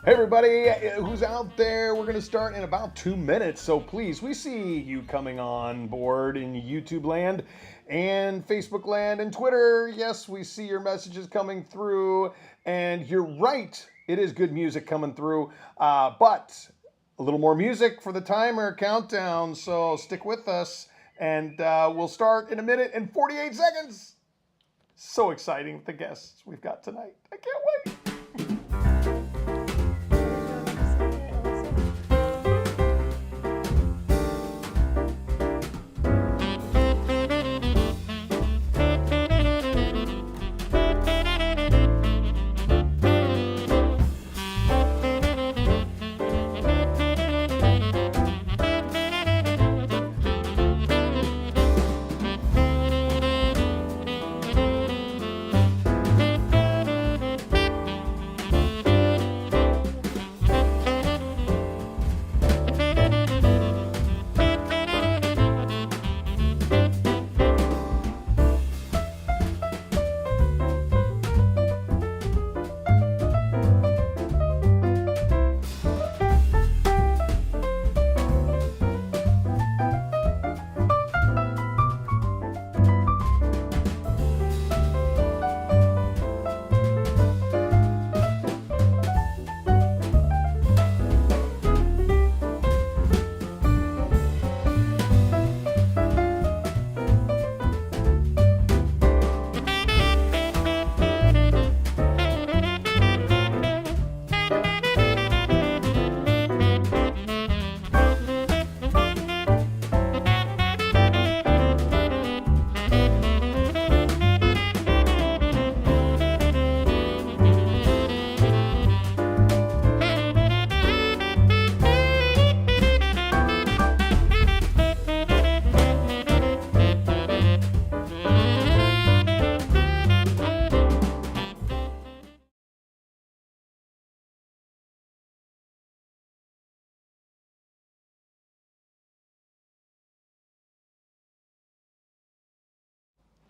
Hey everybody who's out there, we're going to start in about 2 minutes, so please, we see you coming on board in YouTube land and Facebook land and Twitter. Yes, we see your messages coming through, and you're right, it is good music coming through, but a little more music for the timer countdown, so stick with us, and we'll start in 1:48. So exciting, the guests we've got tonight. I can't wait.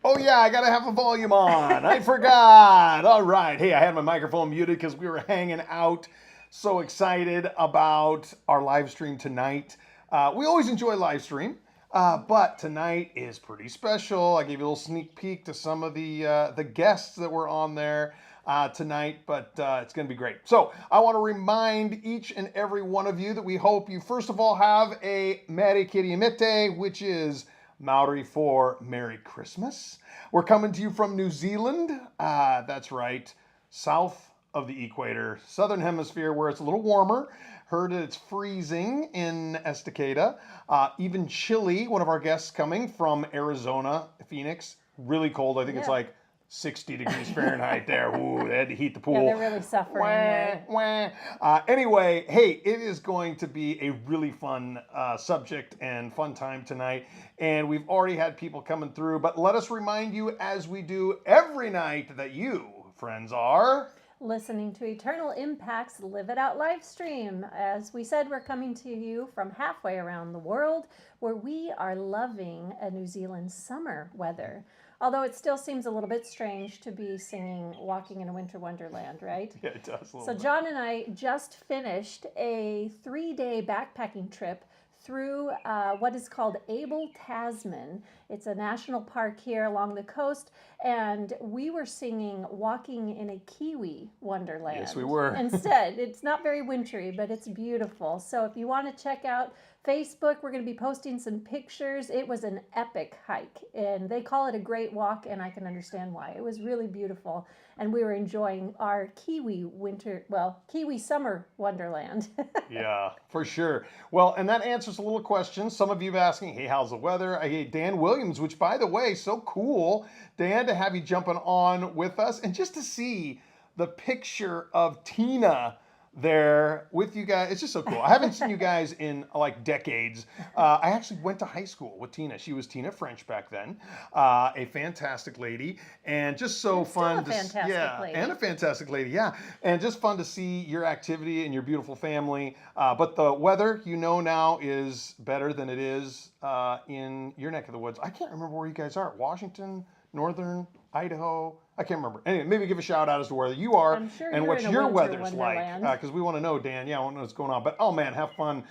Oh yeah, I gotta have the volume on. I forgot. All right. Hey, I had my microphone muted because we were hanging out. So excited about our live stream tonight. We always enjoy live stream, but tonight is pretty special. I gave you a little sneak peek to some of the guests that were on there tonight, but it's going to be great. So I want to remind each and every one of you that we hope you first of all have a Merry Kirimete, which is Maori for Merry Christmas. We're coming to you from New Zealand. That's right, south of the equator, southern hemisphere, where it's a little warmer. Heard that it's freezing in Estacada. Even chilly. One of our guests coming from Arizona, Phoenix. Really cold. I think it's like 60 degrees Fahrenheit there. Ooh, they had to heat the pool. Yeah, they're really suffering. Anyway, hey, it is going to be a really fun subject and fun time tonight. And we've already had people coming through. But let us remind you, as we do every night, that you, friends, are listening to Eternal Impact's Live It Out Livestream. As we said, we're coming to you from halfway around the world, where we are loving a New Zealand summer weather. Although it still seems a little bit strange to be singing Walking in a Winter Wonderland, right? Yeah, it does. So John and I just finished a 3-day backpacking trip through what is called Abel Tasman. It's a national park here along the coast, and we were singing Walking in a Kiwi Wonderland. Yes, we were. Instead, it's not very wintry, but it's beautiful. So if you want to check out Facebook, we're going to be posting some pictures. It was an epic hike, and they call it a great walk, and I can understand why. It was really beautiful, and we were enjoying our Kiwi summer wonderland. Yeah, for sure. Well, and that answers a little question. Some of you asking, hey, how's the weather? Hey, Dan Williams, which, by the way, so cool, Dan, to have you jumping on with us, and just to see the picture of Tina there with you guys. It's just so cool. I haven't seen you guys in like decades. I actually went to high school with Tina. She was Tina French back then. A fantastic lady, and just so fun. And a fantastic lady. Yeah, and just fun to see your activity and your beautiful family. But the weather, you know, now is better than it is in your neck of the woods. I can't remember where you guys are. Washington, Northern. Idaho. I can't remember. Anyway, maybe give a shout out as to where you are I'm sure and you're what in a your winter weather's like, wonderland. because we want to know, Dan. Yeah, I want to know what's going on. But oh man, have fun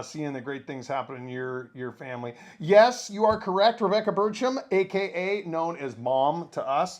seeing the great things happen in your family. Yes, you are correct, Rebecca Burcham, aka known as Mom to us.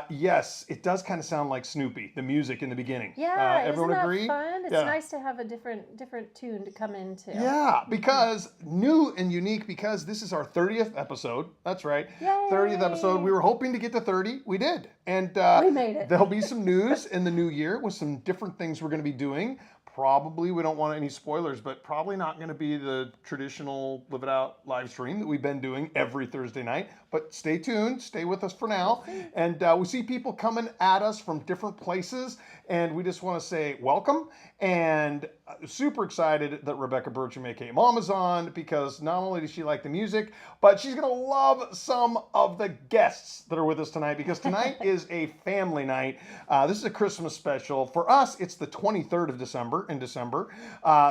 Yes, it does kind of sound like Snoopy, the music in the beginning. Yeah, isn't Everyone that agree? fun? It's Yeah. nice to have a different tune to come into. Yeah, because new and unique, because this is our 30th episode. That's right. Yay! 30th episode. We were hoping to get to 30. We did. And We made it. there'll be some news in the new year with some different things we're going to be doing. Probably, we don't want any spoilers, but probably not going to be the traditional Live It Out live stream that we've been doing every Thursday night. But stay tuned, stay with us for now. And we see people coming at us from different places, and we just want to say welcome. And super excited that Rebecca Burcham, aka Mom, is on, because not only does she like the music, but she's going to love some of the guests that are with us tonight, because tonight is a family night. This is a Christmas special. For us, it's the 23rd of December, in December.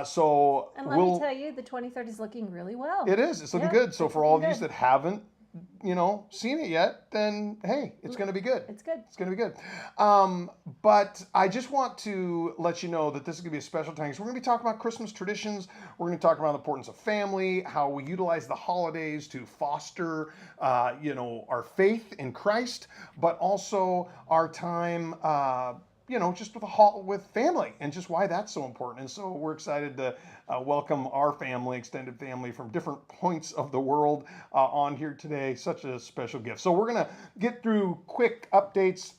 So And let me tell you, the 23rd is looking really well. it is. It's looking Yeah, good. So it's for all of looking you good. that haven't, seen it yet, then hey, it's going to be good. It's good. It's going to be good. But I just want to let you know that this is going to be a special time, because we're going to be talking about Christmas traditions. We're going to talk about the importance of family, how we utilize the holidays to foster, our faith in Christ, but also our time, just with family, and just why that's so important. And so we're excited to welcome our family, extended family from different points of the world on here today. Such a special gift. So we're going to get through quick updates,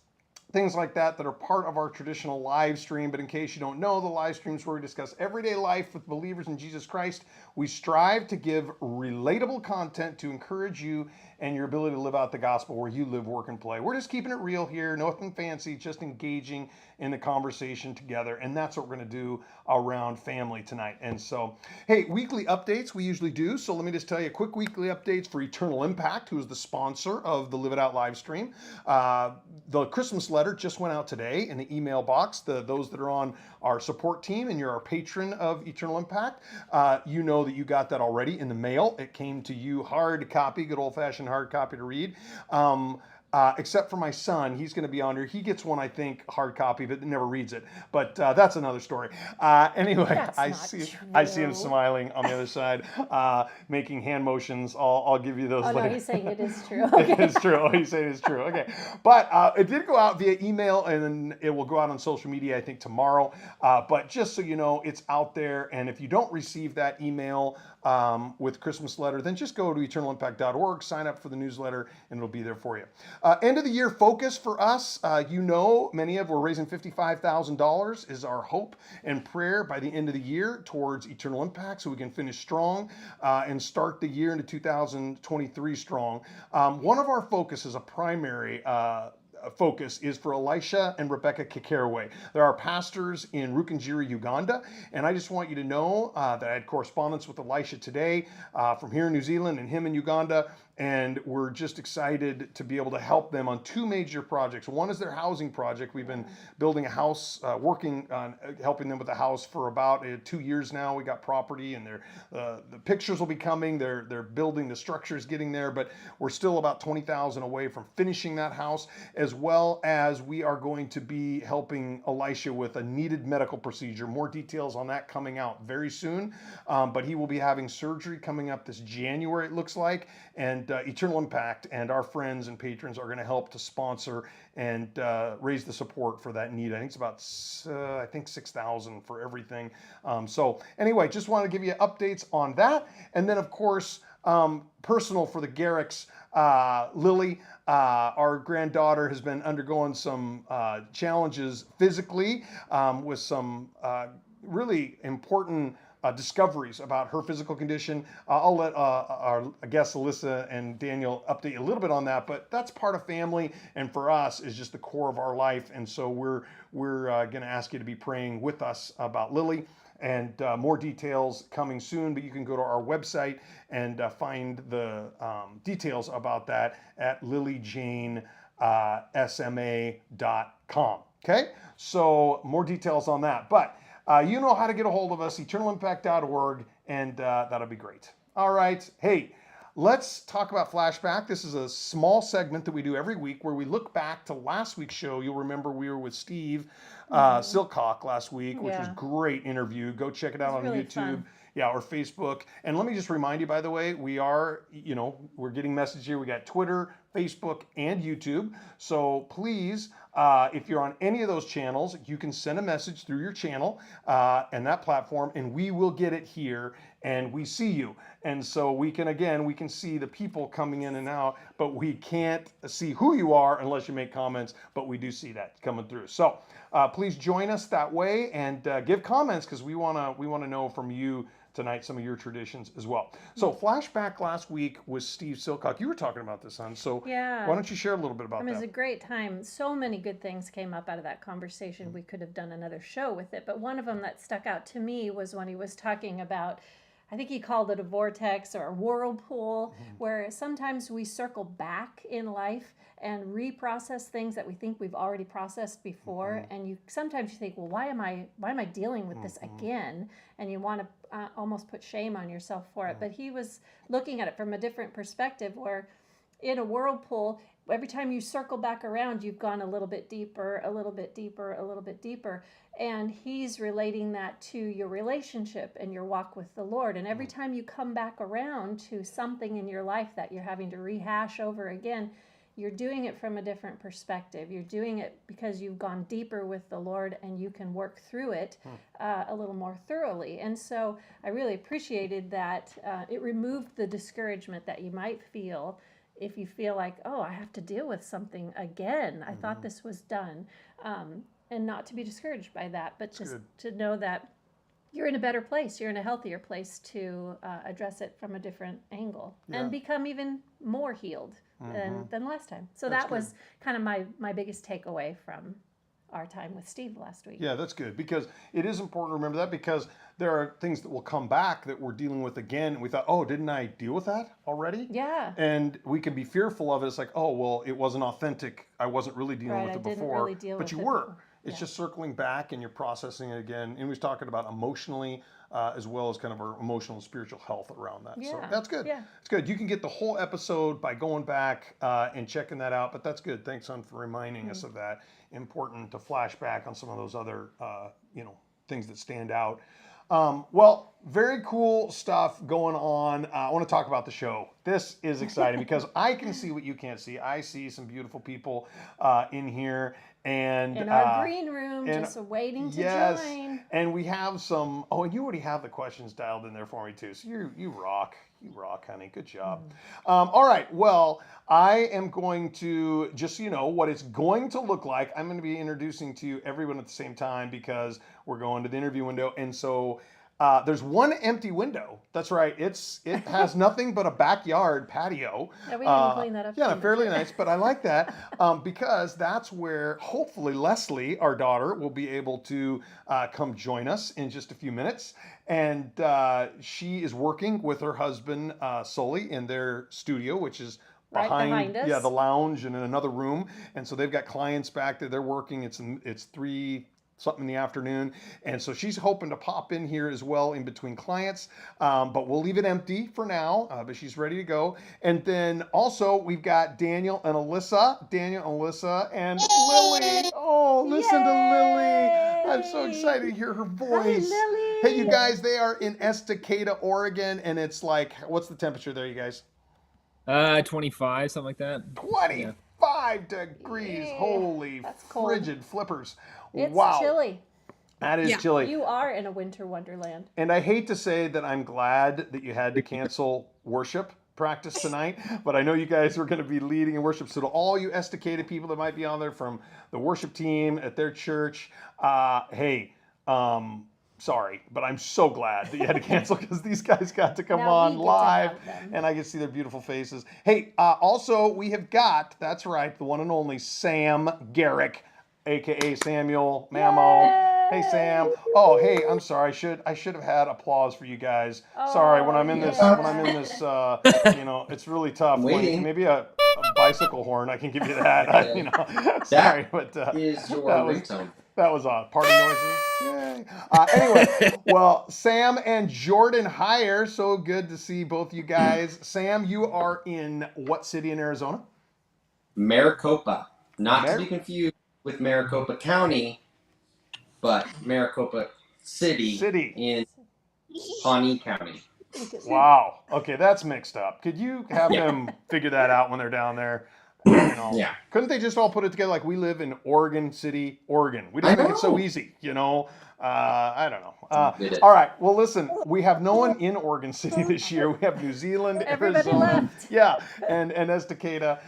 things like that are part of our traditional live stream. But in case you don't know, the live streams where we discuss everyday life with believers in Jesus Christ. We strive to give relatable content to encourage you and your ability to live out the gospel where you live, work, and play. We're just keeping it real here, nothing fancy, just engaging in the conversation together. And that's what we're going to do around family tonight. And so, hey, weekly updates we usually do. So let me just tell you quick weekly updates for Eternal Impact, who is the sponsor of the Live It Out live stream. The Christmas letter just went out today in the email box. Those that are on our support team and you're our patron of Eternal Impact, you know that you got that already in the mail. It came to you hard copy, good old-fashioned hard copy to read. Except for my son, he's going to be on here. He gets one, I think, hard copy, but never reads it. But that's another story. Anyway, That's I not see him true. smiling on the other side, making hand motions. I'll give you those Oh, later. no, he's saying it is true. Okay. It's true. Oh, he's saying it's true. Okay. But it did go out via email, and then it will go out on social media, I think, tomorrow. But just so you know, it's out there. And if you don't receive that email with Christmas letter, then just go to eternalimpact.org, sign up for the newsletter, and it'll be there for you. End of the year focus for us, many of we're raising $55,000 is our hope and prayer by the end of the year towards Eternal Impact, so we can finish strong and start the year into 2023 strong. One of our focuses, a primary focus, is for Elisha and Rebecca Kikaraway. They're our pastors in Rukungiri, Uganda, and I just want you to know that I had correspondence with Elisha today from here in New Zealand and him in Uganda, and we're just excited to be able to help them on two major projects. One is their housing project. We've been building a house, working on helping them with a house for about 2 years now. We got property, and the pictures will be coming. They're building, the structure's getting there, but we're still about $20,000 away from finishing that house, as well as we are going to be helping Elisha with a needed medical procedure. More details on that coming out very soon, but he will be having surgery coming up this January, it looks like, and Eternal Impact and our friends and patrons are going to help to sponsor and raise the support for that need. I think it's about $6,000 for everything. So anyway, just want to give you updates on that, and then of course personal for the Garricks. Lily, our granddaughter, has been undergoing some challenges physically with some really important discoveries about her physical condition. I'll let our guests Alyssa and Daniel update you a little bit on that, but that's part of family, and for us is just the core of our life. And so we're going to ask you to be praying with us about Lily, and more details coming soon. But you can go to our website and find the details about that at lilyjanesma.com. Okay, so more details on that. But you know how to get a hold of us, eternalimpact.org, and that'll be great. All right. Hey, let's talk about Flashback. This is a small segment that we do every week where we look back to last week's show. You'll remember we were with Steve Silcock last week, which was a great interview. Go check it out on really YouTube. Fun. Yeah, or Facebook. And let me just remind you, by the way, we are, we're getting message here. We got Twitter, Facebook, and YouTube. So please, if you're on any of those channels, you can send a message through your channel and that platform, and we will get it here, and we see you. And so we can see the people coming in and out, but we can't see who you are unless you make comments, but we do see that coming through. So please join us that way and give comments, because we want to know from you tonight some of your traditions as well. So Flashback last week was Steve Silcock. You were talking about this, hon. So why don't you share a little bit about that? It was a great time. So many good things came up out of that conversation. We could have done another show with it, but one of them that stuck out to me was when he was talking about, I think he called it a vortex or a whirlpool, where sometimes we circle back in life and reprocess things that we think we've already processed before. And sometimes you think, well, why am I dealing with this again? And you want to almost put shame on yourself for it. But he was looking at it from a different perspective, where in a whirlpool, every time you circle back around, you've gone a little bit deeper, a little bit deeper, a little bit deeper. And he's relating that to your relationship and your walk with the Lord. And every time you come back around to something in your life that you're having to rehash over again, you're doing it from a different perspective. You're doing it because you've gone deeper with the Lord, and you can work through it a little more thoroughly. And so I really appreciated that it removed the discouragement that you might feel if you feel like, oh, I have to deal with something again. I thought this was done. And not to be discouraged by that, but just to know that you're in a better place. You're in a healthier place to address it from a different angle and become even more healed than last time. So that was kind of my biggest takeaway from our time with Steve last week. Yeah, that's good, because it is important to remember that, because there are things that will come back that we're dealing with again. And we thought, oh, didn't I deal with that already? Yeah. And we can be fearful of it. It's like, oh, well, it wasn't authentic. I wasn't really dealing with it before. Really deal but with you it were. before. It's just circling back and you're processing it again. And we was talking about emotionally as well as kind of our emotional and spiritual health around that. Yeah. So that's good. Yeah. It's good. You can get the whole episode by going back and checking that out. But that's good. Thanks, son, for reminding us of that. Important to flash back on some of those other, things that stand out. Well, very cool stuff going on. I want to talk about the show. This is exciting because I can see what you can't see. I see some beautiful people in here. And in our green room, just waiting to join. And we have some, and you already have the questions dialed in there for me too. So you rock. You rock, honey. Good job. All right. Well, I am going to, just so you know what it's going to look like, I'm going to be introducing to you everyone at the same time, because we're going to the interview window. And so there's one empty window. That's right. It has nothing but a backyard patio. Yeah, we didn't clean that up. Yeah, fairly nice, but I like that because that's where hopefully Leslie, our daughter, will be able to come join us in just a few minutes. And she is working with her husband, Sully, in their studio, which is behind us. Yeah, the lounge and in another room. And so they've got clients back there. They're working. It's 3 something in the afternoon, and so she's hoping to pop in here as well in between clients, but we'll leave it empty for now, but she's ready to go. And then also we've got Daniel and Alyssa and Lily. Oh, listen to Lily. I'm so excited to hear her voice. Hi, Lily. Hey, you guys, they are in Estacada, Oregon, and it's like, what's the temperature there, you guys? 25, something like that. 25 degrees. Holy frigid flippers. It's wow. chilly. That is chilly. You are in a winter wonderland. And I hate to say that I'm glad that you had to cancel worship practice tonight, but I know you guys were going to be leading in worship. So to all you Estacada people that might be on there from the worship team at their church, sorry, but I'm so glad that you had to cancel, because these guys got to come on live and I can see their beautiful faces. Hey, also we have got, that's right, the one and only Sam Garrick, aka Samuel Mamo. Yay! Hey Sam. Oh, hey, I'm sorry. I should have had applause for you guys. Sorry, when I'm in this, it's really tough. Maybe a bicycle horn, I can give you that. Sorry, but is your ringtone. That was party noises. Yay. Anyway, well, Sam and Jordan Heyer, so good to see both you guys. Sam, you are in what city in Arizona? Maricopa, not to Mar- be confused with Maricopa County, but Maricopa City City. in Pawnee County. Wow. Okay, that's mixed up. Could you have Yeah. them figure that out when they're down there? You know, Yeah. couldn't they just all put it together like we live in Oregon City, Oregon? We just I make it so know. easy, you know? I don't know. They did. All right. Well, listen, we have no one in Oregon City this year. We have New Zealand, Everybody Arizona, left. yeah, and Estacada.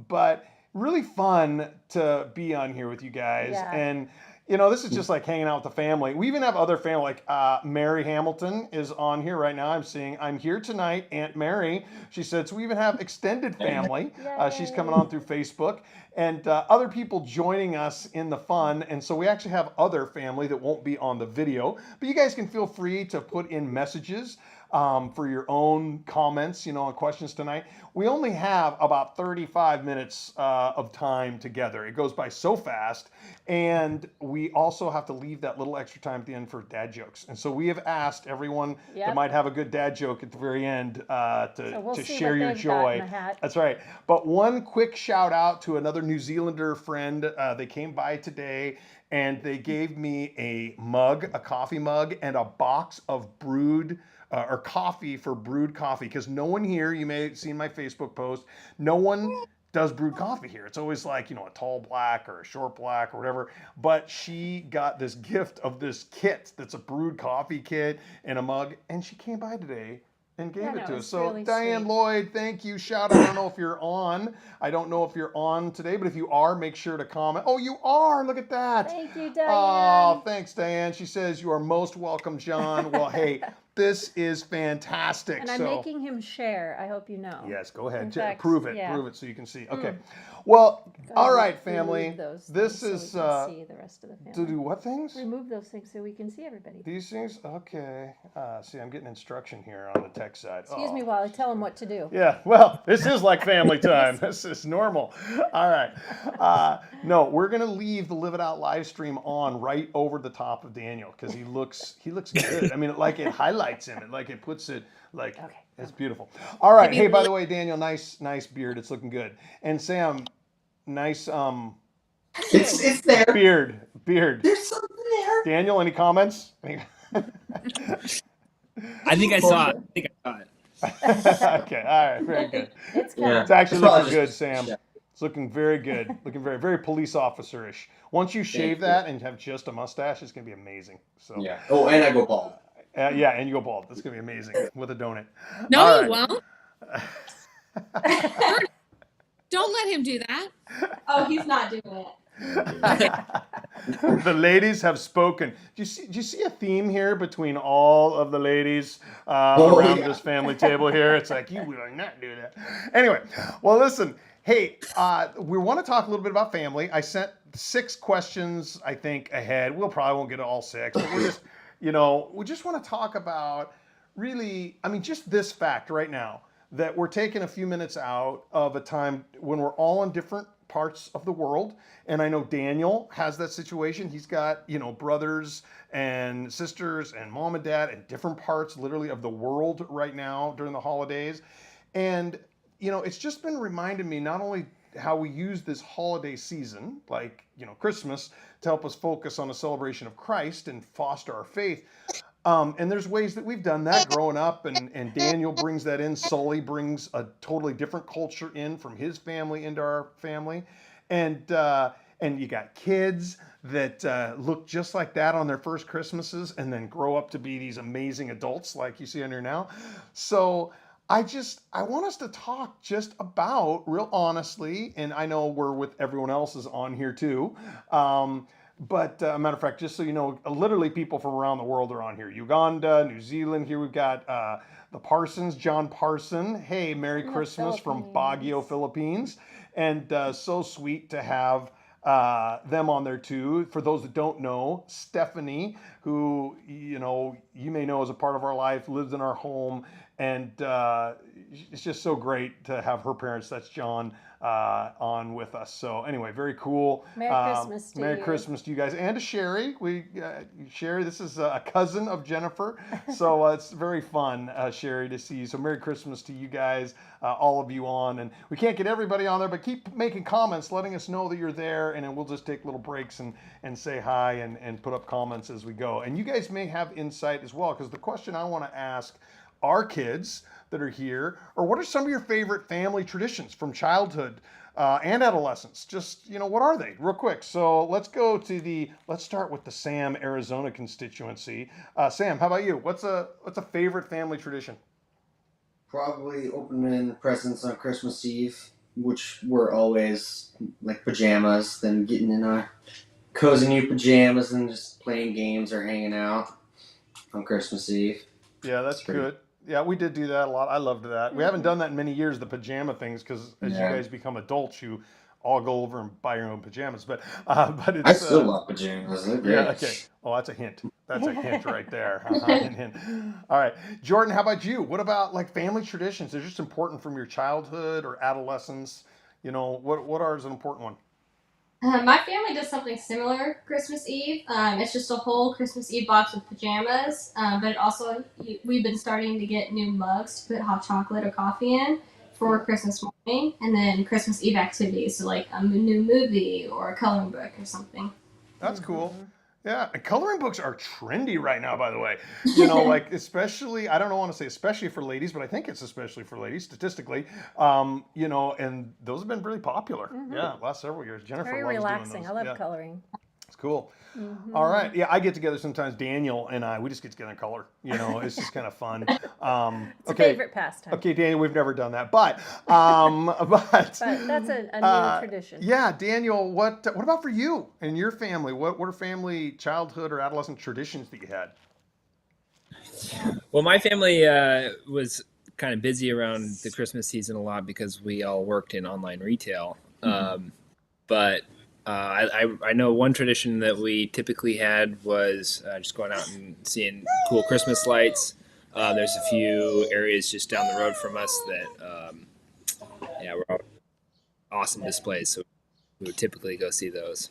But really fun to be on here with you guys. Yeah. And you know, this is just like hanging out with the family. We even have other family, like Mary Hamilton is on here right now. I'm here tonight, Aunt Mary. She said, so we even have extended family. She's coming on through Facebook. And other people joining us in the fun. And so we actually have other family that won't be on the video. But you guys can feel free to put in messages for your own comments, you know, and questions tonight. We only have about 35 minutes of time together. It goes by so fast. And we also have to leave that little extra time at the end for dad jokes. And so we have asked everyone that might have a good dad joke at the very end to share your joy. That's right. But one quick shout out to another New Zealander friend. They came by today and they gave me a mug, a coffee mug, and a box of brewed or coffee for brewed coffee, because no one here, you may have seen my Facebook post, no one does brewed coffee here. It's always like, you know, a tall black or a short black or whatever. But she got this gift of this kit that's a brewed coffee kit and a mug, and she came by today and gave it to us. So really Diane sweet. Lloyd, thank you. Shout out. I don't know if you're on. I don't know if you're on today, but if you are, make sure to comment. Oh, you are. Look at that. Thank you, Diane. Oh, thanks, Diane. She says you are most welcome, John. Well, hey, this is fantastic. And I'm making him share. I hope you know. Yes, go ahead. In fact, prove it. yeah. Prove it so you can see. Okay. Well, all right, Remove family. those This things is so we can see the rest of the family. to do what things? Remove those things so we can see everybody. These things? Okay. See, I'm getting instruction here on the tech side. Excuse me while I tell him what to do. Yeah, well, this is like family time. This is normal. All right. No, we're gonna leave the Live It Out live stream on right over the top of Daniel because he looks good. I mean, like it highlights him. It puts it like it's beautiful. All right. Hey, by the way, Daniel, nice beard. It's looking good. And Sam, nice It's there. beard. There's something there. Daniel, any comments? I think I saw it. Okay, all right, very good. It's coming. It's actually It's probably looking good, just- Sam. yeah. It's looking very good. Looking very police officer-ish. Once you shave that and have just a mustache, it's gonna be amazing. So Yeah. Oh, and I go bald. yeah, and you go bald. That's gonna be amazing with a donut. No, All you right. won't. Don't let him do that. Oh, he's not doing it. The ladies have spoken. Do you see a theme here between all of the ladies around this family table here? It's like, you will not do that. Anyway, well, listen. Hey, we want to talk a little bit about family. I sent 6 questions, I think, ahead. We'll probably won't get to all 6, but we're just, we just want to talk about really, I mean, just this fact right now that we're taking a few minutes out of a time when we're all in different parts of the world. And I know Daniel has that situation. He's got, brothers and sisters and mom and dad in different parts literally of the world right now during the holidays. And, it's just been reminding me not only how we use this holiday season, like, Christmas, to help us focus on a celebration of Christ and foster our faith. And there's ways that we've done that growing up, and Daniel brings that in. Sully brings a totally different culture in from his family into our family. And you got kids that look just like that on their first Christmases and then grow up to be these amazing adults like you see on here now. So I want us to talk just about, real honestly, and I know we're with everyone else is on here too. But matter of fact, just so you know, literally people from around the world are on here. Uganda, New Zealand. Here we've got the Parsons, John Parson. Hey, Merry Christmas from Baguio, Philippines. And so sweet to have them on there too. For those that don't know, Stephanie, who, you may know as a part of our life, lives in our home and it's just so great to have her parents. That's John on with us. So anyway, very cool. Merry Christmas to Merry you. Christmas to you guys and to Sherry. Sherry, this is a cousin of Jennifer, so it's very fun, Sherry, to see you. So Merry Christmas to you guys, all of you on, and we can't get everybody on there, but keep making comments, letting us know that you're there, and then we'll just take little breaks and say hi and put up comments as we go. And you guys may have insight as well, because the question I want to ask our kids that are here, or what are some of your favorite family traditions from childhood and adolescence? Just, what are they, real quick? So let's start with the Sam, Arizona constituency. Sam, how about you? What's a favorite family tradition? Probably opening presents on Christmas Eve, which were always like pajamas, then getting in our cozy new pajamas and just playing games or hanging out on Christmas Eve. Yeah, that's good. Yeah, we did do that a lot. I loved that. We haven't done that in many years, the pajama things, because as you guys become adults, you all go over and buy your own pajamas. But it's. I still love pajamas. They're great. Yeah. Okay. Oh, that's a hint. That's a hint right there. Hint, hint. All right, Jordan. How about you? What about like family traditions? They're just important from your childhood or adolescence. What are is an important one? My family does something similar Christmas Eve. It's just a whole Christmas Eve box with pajamas, but it also we've been starting to get new mugs to put hot chocolate or coffee in for Christmas morning, and then Christmas Eve activities, so like a new movie or a coloring book or something. That's cool. Yeah, and coloring books are trendy right now, by the way. Like especially, I don't want to say especially for ladies, but I think it's especially for ladies statistically. And those have been really popular. Yeah, last several years. Jennifer Very loves relaxing. doing I those. love Yeah, coloring. it's cool. All right. Yeah, I get together sometimes. Daniel and I, we just get together and color. It's just kind of fun. It's a favorite pastime. Okay, Daniel, we've never done that, but But that's a new tradition. Yeah, Daniel, what about for you and your family? What are family childhood or adolescent traditions that you had? Well, my family was kind of busy around the Christmas season a lot because we all worked in online retail. But I know one tradition that we typically had was just going out and seeing cool Christmas lights. There's a few areas just down the road from us that, were awesome displays. So we would typically go see those.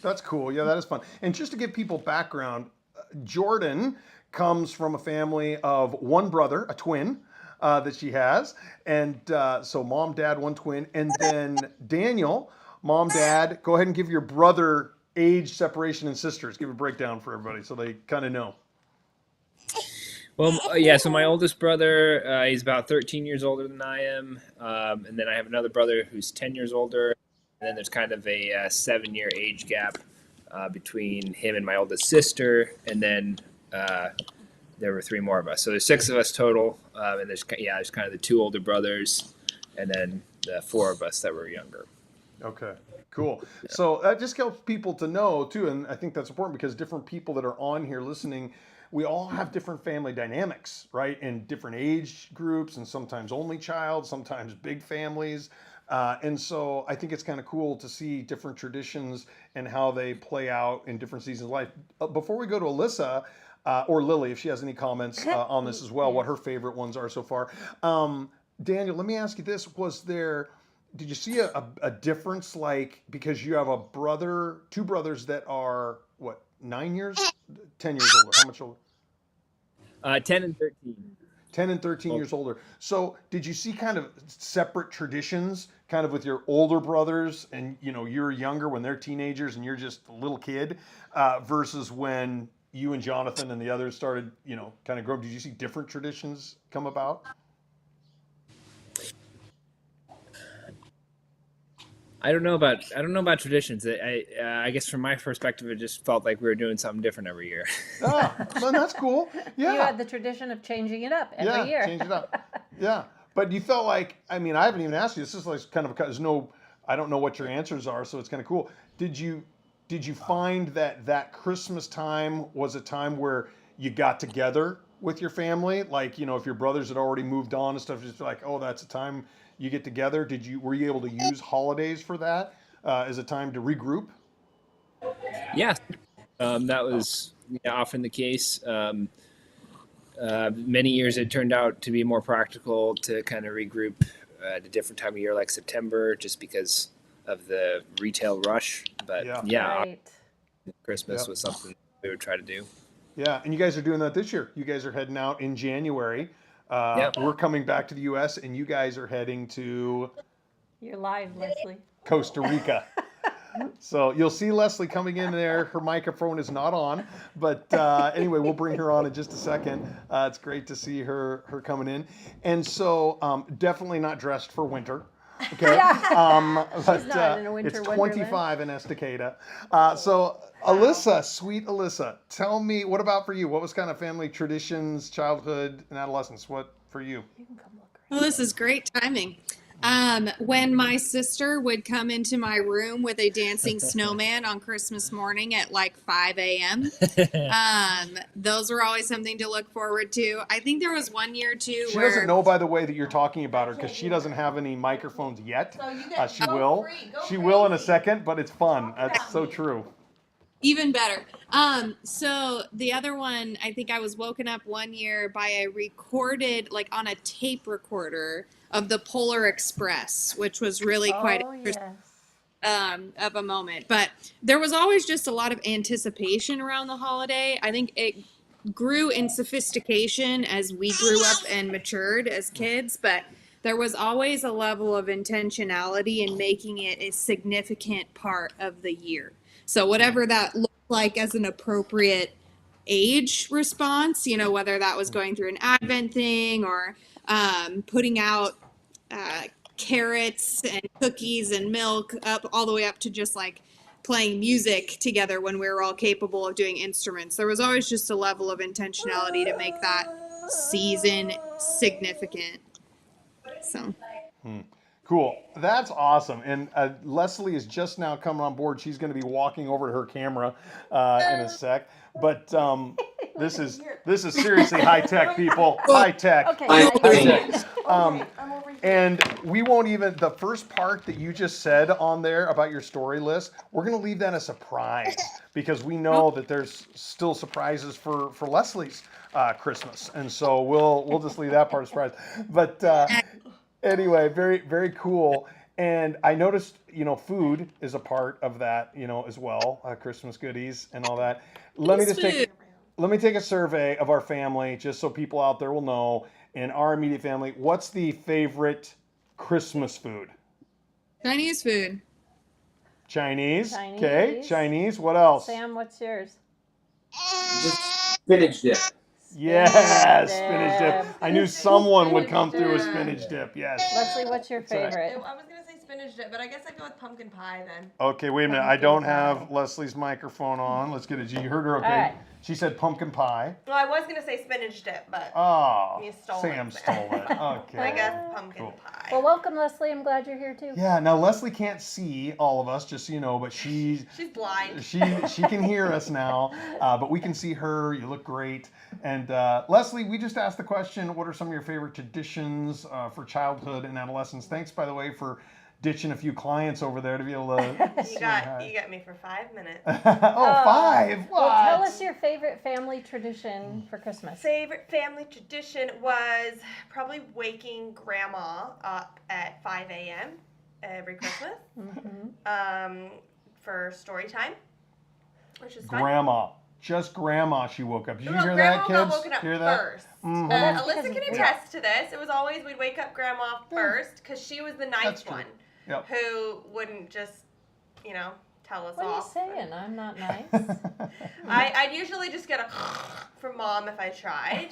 That's cool. Yeah, that is fun. And just to give people background, Jordan comes from a family of one brother, a twin, that she has. And so mom, dad, one twin. And then Daniel, mom, dad, go ahead and give your brother age separation and sisters. Give a breakdown for everybody so they kind of know. Well, so my oldest brother, he's about 13 years older than I am. And then I have another brother who's 10 years older. And then there's kind of a 7-year age gap between him and my oldest sister. And then there were 3 more of us. So there's 6 of us total. And there's kind of the 2 older brothers and then the 4 of us that were younger. Okay, cool. Yeah. So that just helps people to know too. And I think that's important because different people that are on here listening, we all have different family dynamics, right? And different age groups, and sometimes only child, sometimes big families. And so I think it's kind of cool to see different traditions and how they play out in different seasons of life. Before we go to Alyssa, or Lily, if she has any comments on this as well, what her favorite ones are so far. Daniel, let me ask you this. Did you see a difference, like, because you have a brother, 2 brothers that are, 9 years? 10 years older. How much older? 10 and 13. 10 and 13 years older. So did you see kind of separate traditions kind of with your older brothers and, you're younger when they're teenagers and you're just a little kid versus when you and Jonathan and the others started, kind of growing? Did you see different traditions come about? I don't know about traditions. I guess from my perspective, it just felt like we were doing something different every year. Well, that's cool. Yeah. You had the tradition of changing it up every year. Change it up. Yeah. But you felt like, I haven't even asked you. This is like kind of I don't know what your answers are, so it's kind of cool. Did you find that Christmas time was a time where you got together with your family? Like, if your brothers had already moved on and stuff, just like, oh, that's a time you get together. Were you able to use holidays for that as a time to regroup? Yeah, that was often the case. Many years it turned out to be more practical to kind of regroup at a different time of year, like September, just because of the retail rush. But yeah, Right. Christmas Yep. was something we would try to do. Yeah, and you guys are doing that this year. You guys are heading out in January. Yep. We're coming back to the U.S., and you guys are heading to You're live, Leslie. Costa Rica. So you'll see Leslie coming in there. Her microphone is not on, but anyway, we'll bring her on in just a second. It's great to see her coming in, and so definitely not dressed for winter. Okay, but not in a winter it's wonderland. 25 in Estacada. So Alyssa, sweet Alyssa, tell me, what about for you? What was kind of family traditions, childhood, and adolescence? What for you? You can come look right. Well, this is great timing. When my sister would come into my room with a dancing snowman on Christmas morning at like 5 a.m., those were always something to look forward to. I think there was one year too She where doesn't know, by the way, that you're talking about her because she doesn't have any microphones yet. She will. She will in a second, but it's fun. That's so true. even better. So the other one, I think I was woken up one year by a recorded, like on a tape recorder of the Polar Express, which was really quite Oh, interesting. yes. Of a moment. But there was always just a lot of anticipation around the holiday. I think it grew in sophistication as we grew up and matured as kids, but there was always a level of intentionality in making it a significant part of the year. So whatever that looked like as an appropriate age response, you know, whether that was going through an Advent thing or putting out carrots and cookies and milk up all the way up to just like playing music together when we were all capable of doing instruments. There was always just a level of intentionality to make that season significant. So Cool. That's awesome. And Leslie is just now coming on board. She's going to be walking over to her camera in a sec. But this is seriously high tech, people. High tech. Okay. I- now you I- can- And we won't even, the first part that you just said on there about your story list, we're going to leave that a surprise because we know that there's still surprises for Leslie's Christmas. And so we'll just leave that part a surprise. But anyway, very, very cool. And I noticed, you know, food is a part of that, you know, as well, Christmas goodies and all that. Let me take a survey of our family just so people out there will know. In our immediate family, what's the favorite Christmas food? Chinese food. Chinese. Okay, Chinese. What else? Sam, what's yours? Just spinach dip. Yes, spinach dip. I knew someone would come through with spinach dip. Yes. Leslie, what's your right. favorite? I was gonna say spinach dip, but I guess I'd go with pumpkin pie then. Okay, wait a minute. I don't have Leslie's microphone on. Let's get it. You heard her okay. All right. She said pumpkin pie. Well, I was gonna say spinach dip, but Oh, You stole Sam it. stole it. Okay. I guess pumpkin Cool. pie. Well, welcome, Leslie. I'm glad you're here too. Yeah, now Leslie can't see all of us, just so you know, but she's blind. she can hear us now, but we can see her. You look great. And Leslie, we just asked the question, what are some of your favorite traditions for childhood and adolescence? Thanks, by the way, for ditching a few clients over there to be able to You got me for 5 minutes. Oh, 5? What? Well, tell us your favorite family tradition for Christmas. Favorite family tradition was probably waking Grandma up at 5 a.m. every Christmas for story time, which is fun. Grandma. Just Grandma, she woke up. Did you hear Grandma that, got kids? woken up Hear that? first. Mhm. That's Alyssa because can of- attest to this. It was always we'd wake up Grandma first because she was the nice That's true. one Yep. who wouldn't just, tell us What are you off. saying? I'm not nice. I'd usually just get a from Mom if I tried,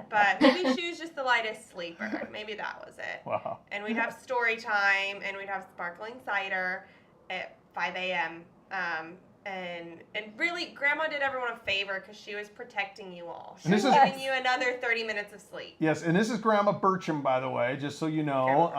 but maybe she was just the lightest sleeper. Maybe that was it. Wow. And we'd have story time, and we'd have sparkling cider at 5 a.m. And really, Grandma did everyone a favor because she was protecting you all. She And was this giving you another 30 minutes of sleep. Yes, and this is Grandma Burcham, by the way, just so you know,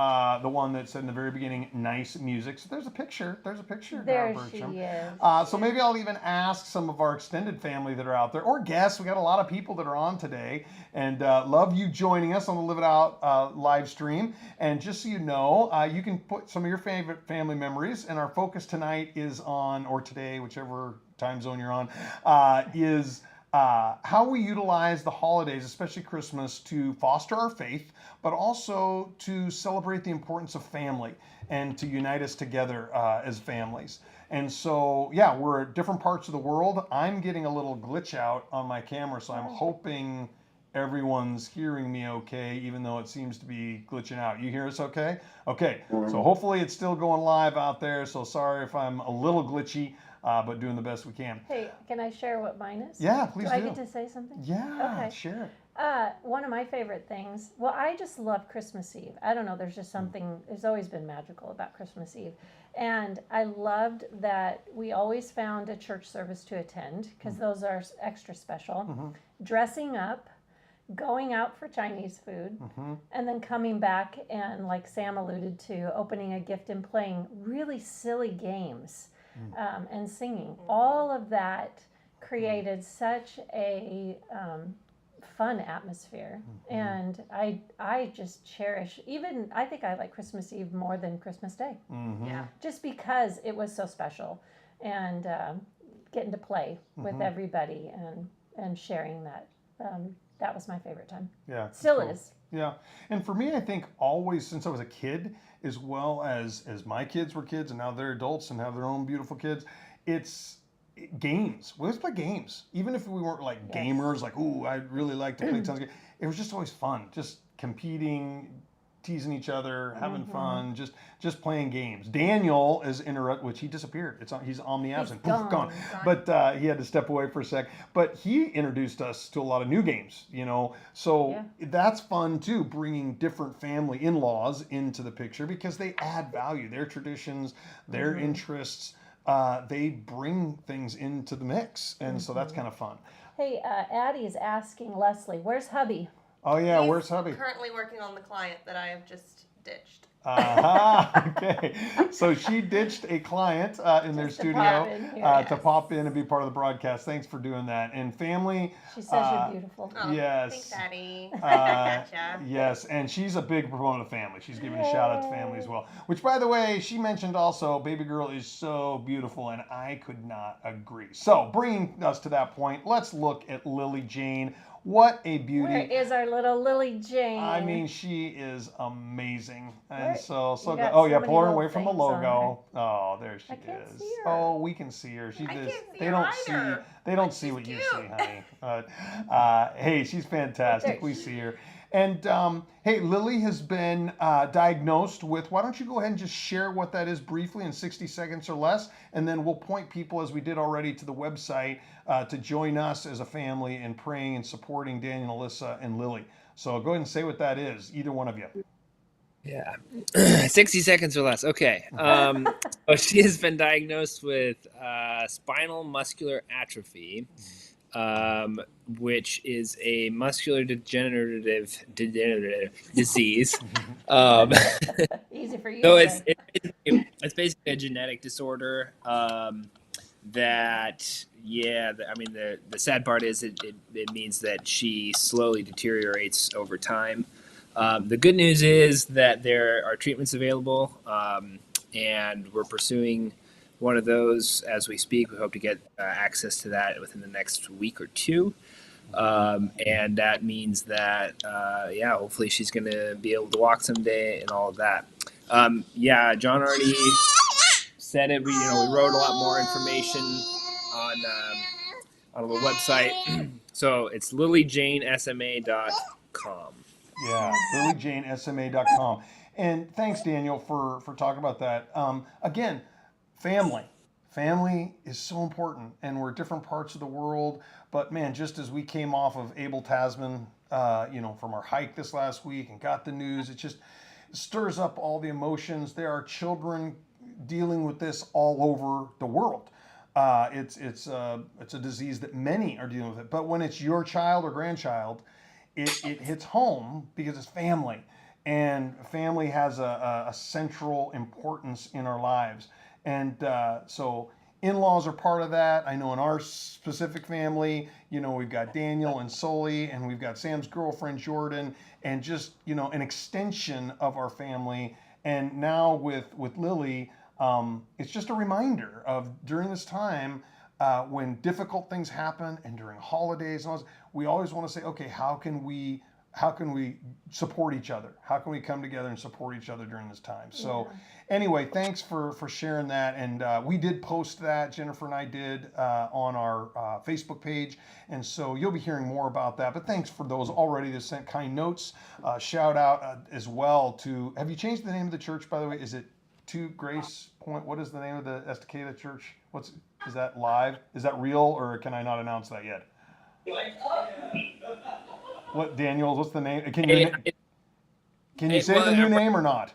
the one that said in the very beginning, nice music. So there's a picture. There's a picture of There Grandma she Burcham. is. So maybe I'll even ask some of our extended family that are out there, or guests. We got a lot of people that are on today, and love you joining us on the Live It Out live stream. And just so you know, you can put some of your favorite family memories, and our focus tonight is on, or today, whichever time zone you're on, is how we utilize the holidays, especially Christmas, to foster our faith, but also to celebrate the importance of family and to unite us together as families. And so, yeah, we're at different parts of the world. I'm getting a little glitch out on my camera, so I'm hoping everyone's hearing me okay, even though it seems to be glitching out. You hear us okay? Okay, so hopefully it's still going live out there. So sorry if I'm a little glitchy, but doing the best we can. Hey, can I share what mine is? Yeah, please do. I get to say something? Yeah, Okay. share. One of my favorite things, well, I just love Christmas Eve. I don't know, there's just something, there's always been magical about Christmas Eve. And I loved that we always found a church service to attend, because those are extra special. Dressing up, going out for Chinese food, and then coming back and, like Sam alluded to, opening a gift and playing really silly games and singing. All of that created such a fun atmosphere, and I just cherish, even I think I like Christmas Eve more than Christmas Day, Yeah. just because it was so special, and getting to play with everybody and sharing that. That was my favorite time. Yeah. Still cool. is. Yeah. And for me, I think always since I was a kid, as well as my kids were kids and now they're adults and have their own beautiful kids, it's games. We always play games. Even if we weren't like gamers, like, ooh, I'd really like to play tons of games. It was just always fun. Just competing, teasing each other, having fun, just playing games. Daniel is which he disappeared. He's omniabsent, poof, gone. But he had to step away for a sec. But he introduced us to a lot of new games, you know. So that's fun too, bringing different family in-laws into the picture because they add value. Their traditions, their interests, they bring things into the mix, and so that's kind of fun. Hey, Addie is asking Leslie, where's hubby? Oh yeah, He's where's hubby? Currently working on the client that I have just ditched. Okay. So she ditched a client in their Just to studio pop in here. to pop in and be part of the broadcast. Thanks for doing that. And family. She says you're beautiful. Oh, Yes. Thanks, Daddy. Gotcha. Yes, and she's a big proponent of family. She's giving a shout out to family as well. Which, by the way, she mentioned also, baby girl is so beautiful, and I could not agree. So, bringing us to that point, let's look at Lily Jane. What a beauty. Where is our little Lily Jane? I mean, she is amazing. And Where- so you good. got Oh, so yeah, many pull her little away from the things on logo. Oh, there she I can't is. see her. Oh, we can see her. She I does. can't see They her don't either. see. They don't But see she's what you cute. see, honey. Hey, she's fantastic. There We she- see her. And hey, Lily has been diagnosed with. Why don't you go ahead and just share what that is briefly in 60 seconds or less, and then we'll point people, as we did already, to the website to join us as a family in praying and supporting Daniel, Alyssa, and Lily. So go ahead and say what that is, either one of you. Yeah, 60 seconds or less. Okay. So she has been diagnosed with spinal muscular atrophy, which is a muscular degenerative disease. Easy for you So to say. it's basically a genetic disorder that, I mean, the sad part is it means that she slowly deteriorates over time. The good news is that there are treatments available, and we're pursuing one of those as we speak. We hope to get access to that within the next week or two. And that means that, hopefully she's going to be able to walk someday and all of that. John already said it. We wrote a lot more information on the website. So it's lilyjanesma.com. Yeah, lilyjanesma.com. And thanks, Daniel, for talking about that. Again, family. Family is so important, and we're different parts of the world. But man, just as we came off of Abel Tasman, from our hike this last week and got the news, it just stirs up all the emotions. There are children dealing with this all over the world. It's a disease that many are dealing with it. But when it's your child or grandchild, it hits home because it's family, and family has a central importance in our lives. And so in-laws are part of that. I know in our specific family, we've got Daniel and Sully, and we've got Sam's girlfriend, Jordan, and just, an extension of our family. And now with Lily, it's just a reminder of during this time, when difficult things happen and during holidays and all this, we always want to say, okay, how can we support each other? How can we come together and support each other during this time? So anyway, thanks for sharing that. And we did post that, Jennifer and I did, on our Facebook page. And so you'll be hearing more about that. But thanks for those already that sent kind notes. Shout out as well to, have you changed the name of the church, by the way? Is it to Grace Point? What is the name of the Estacada church? Is that live? Is that real, or can I not announce that yet? What, Daniel? What's the name? Can you say the new name or not?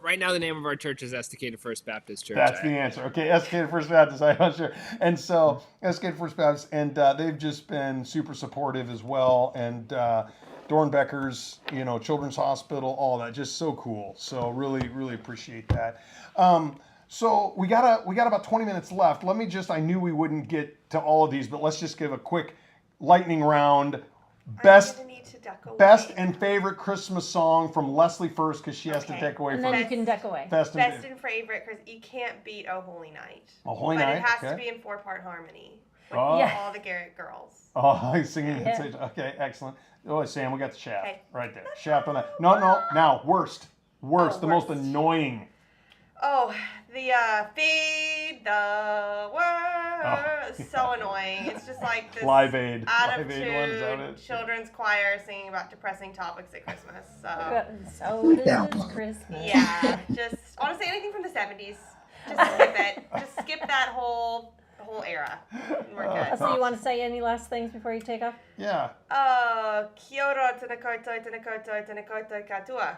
Right now, the name of our church is Estacada First Baptist Church. That's the answer. Okay, Estacada First Baptist. I'm not sure. And so Estacada First Baptist, and they've just been super supportive as well. And Dornbecker's, Children's Hospital, all that, just so cool. So really, really appreciate that. So we got about 20 minutes left. Let me just, I knew we wouldn't get to all of these, but let's just give a quick lightning round. Best and favorite Christmas song from Leslie first, because she has to deck away and first. then you can deck away. Best and favorite, because you can't beat "Oh Holy Night." Oh Holy Night. But it has to be in 4-part harmony. With Yeah. all the Garrett girls. Oh, he's singing. Yeah. Okay, excellent. Oh, Sam, we got the shaft right there. Shaft on that. No. Now, worst, the most annoying. Oh, the feed the world. Oh. So annoying. It's just like this Live Aid. out of Live Aid one, is that it? children's choir singing about depressing topics at Christmas. So does Christmas. Yeah, just honestly anything from the 70s. Just skip it. Just skip that whole era. We're good. So you want to say any last things before you take off? Yeah. Kia ora, tēnā koutou, tēnā koutou, tēnā koutou katoa.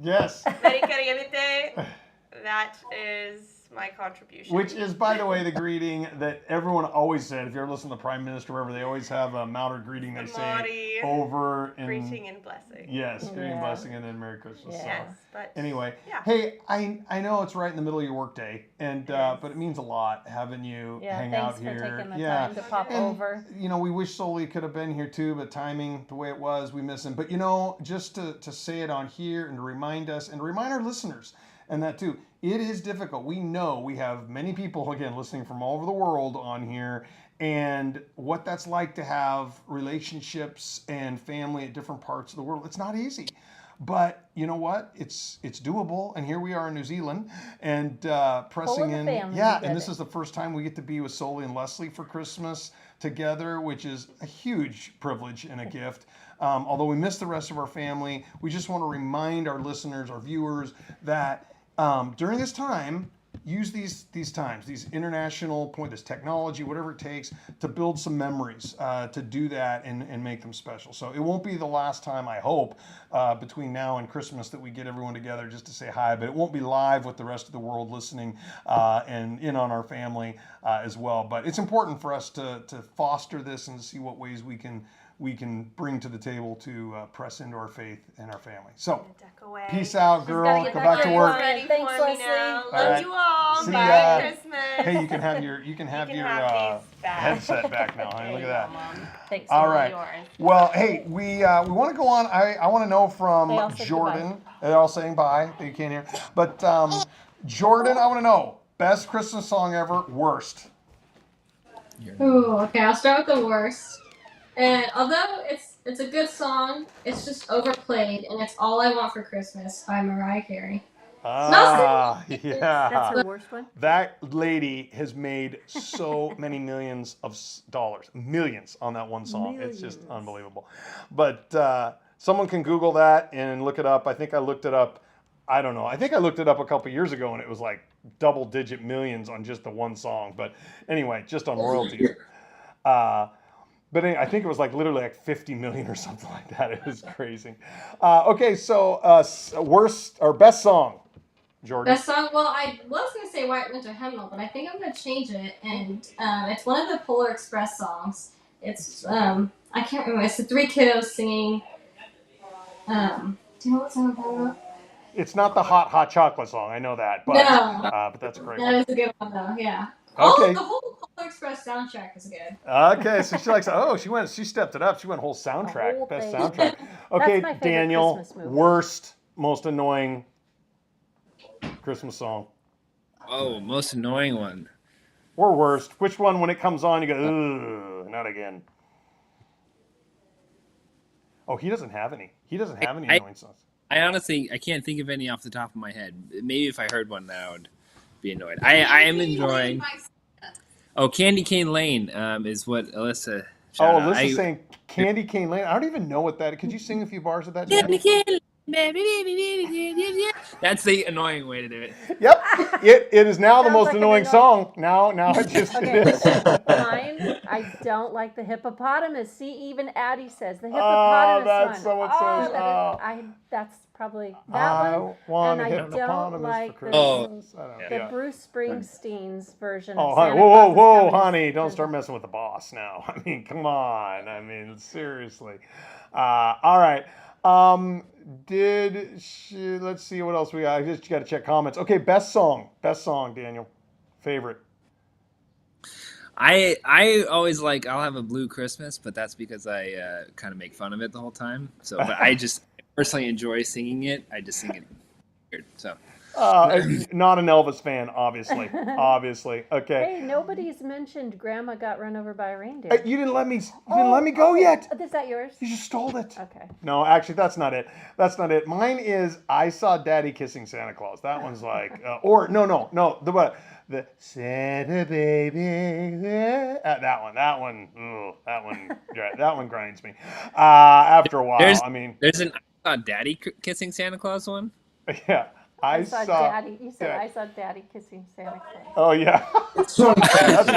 Yes. Meri kariamite. That is my contribution. Which is, by the way, the greeting that everyone always said. If you ever listen to the Prime Minister, wherever, they always have a Maori greeting they say over in greeting and blessing. Yes, greeting and blessing, and then Merry Christmas. Yes, So, but anyway, yeah. hey, I know it's right in the middle of your workday, and but it means a lot having you hang out here. Thanks for taking the time to pop over. We wish Soli could have been here too, but timing the way it was, we miss him. But just to say it on here and to remind us and to remind our listeners. And that too, it is difficult. We know we have many people, again, listening from all over the world on here, and what that's like to have relationships and family at different parts of the world. It's not easy. But you know what? It's doable. And here we are in New Zealand and pressing in. Yeah, and this is the first time we get to be with Soli and Leslie for Christmas together, which is a huge privilege and a gift. Although we miss the rest of our family, we just want to remind our listeners, our viewers, that during this time, use these times, these international this technology, whatever it takes, to build some memories, to do that and make them special. So it won't be the last time, I hope, between now and Christmas that we get everyone together just to say hi, but it won't be live with the rest of the world listening and in on our family as well. But it's important for us to foster this and to see what ways we can bring to the table to press into our faith and our family. So, peace out, girl. Go back to work. Thanks, Leslie. Love you all. See Bye. ya. Christmas. Hey, you can have your headset back now, honey. Look at that. Thanks. All right. Well, hey, we want to go on. I want to know from Jordan. They're all saying bye. You can't hear. But Jordan, I want to know best Christmas song ever. Worst. Ooh, okay. I'll start with the worst. And although it's a good song, it's just overplayed, and it's "All I Want for Christmas" by Mariah Carey. Yeah. That's her worst one. That lady has made so many millions of dollars, millions on that one song. It's just unbelievable. But someone can Google that and look it up. I think I looked it up. I don't know. I think I looked it up a couple years ago, and it was like double-digit millions on just the one song. But anyway, just on royalties. But anyway, I think it was literally 50 million or something like that. It was crazy. Okay, so worst or best song, Jordan? Best song? Well, I was going to say White Winter Hymnal, but I think I'm going to change it. And it's one of the Polar Express songs. It's, I can't remember. It's the three kiddos singing. Do you know what song I'm talking about? It's not the Hot Chocolate song. I know that. But, No. But that's a great That is a good one, though. Yeah. Okay. The whole Polar Express soundtrack is good. Okay, so she likes. Oh, she stepped it up. She went whole soundtrack, whole best thing. soundtrack. Okay, That's my favorite Daniel, Christmas movie. worst, most annoying Christmas song. Oh, most annoying one. Or worst? Which one, when it comes on, you go, ugh, not again? Oh, he doesn't have any. He doesn't have any annoying songs. I honestly, I can't think of any off the top of my head. Maybe if I heard one, that would be annoyed. I am enjoying. Oh, Candy Cane Lane is what Alyssa. Oh, Alyssa's saying Candy Cane Lane. I don't even know what that is. Could you sing a few bars of that? Candy Cane Lane. That's the annoying way to do it. Yep, it is now the Sounds most like an annoying song. Now it just Okay. it is. Mine, I don't like the hippopotamus. See, even Addie says the Oh, hippopotamus that's one. someone says. That's probably that one. Want And a I don't hippopotamus like for the- Christmas. I don't The yeah. Bruce Springsteen's version Oh, of honey, Santa whoa, Claus is coming. honey! Don't start messing with the boss now. I mean, come on. I mean, seriously. All right. Let's see what else we got. I just got to check comments. Okay, best song, Daniel. Favorite. I always like I'll Have a Blue Christmas, but that's because I kind of make fun of it the whole time. So, but I just personally enjoy singing it. I just sing it weird. So. Not an Elvis fan, obviously. Obviously. Okay. Hey, nobody's mentioned Grandma got run over by a reindeer. You didn't let me. Go yet. Is that yours? You just stole it. Okay. No, actually, that's not it. That's not it. Mine is I Saw Daddy Kissing Santa Claus. That one's like, or no. The Santa baby. That one. Ugh, that one grinds me. After a while, there's an I Saw Daddy Kissing Santa Claus one. Yeah. I saw Daddy. You said I saw Daddy kissing Santa Claus. Oh yeah, that's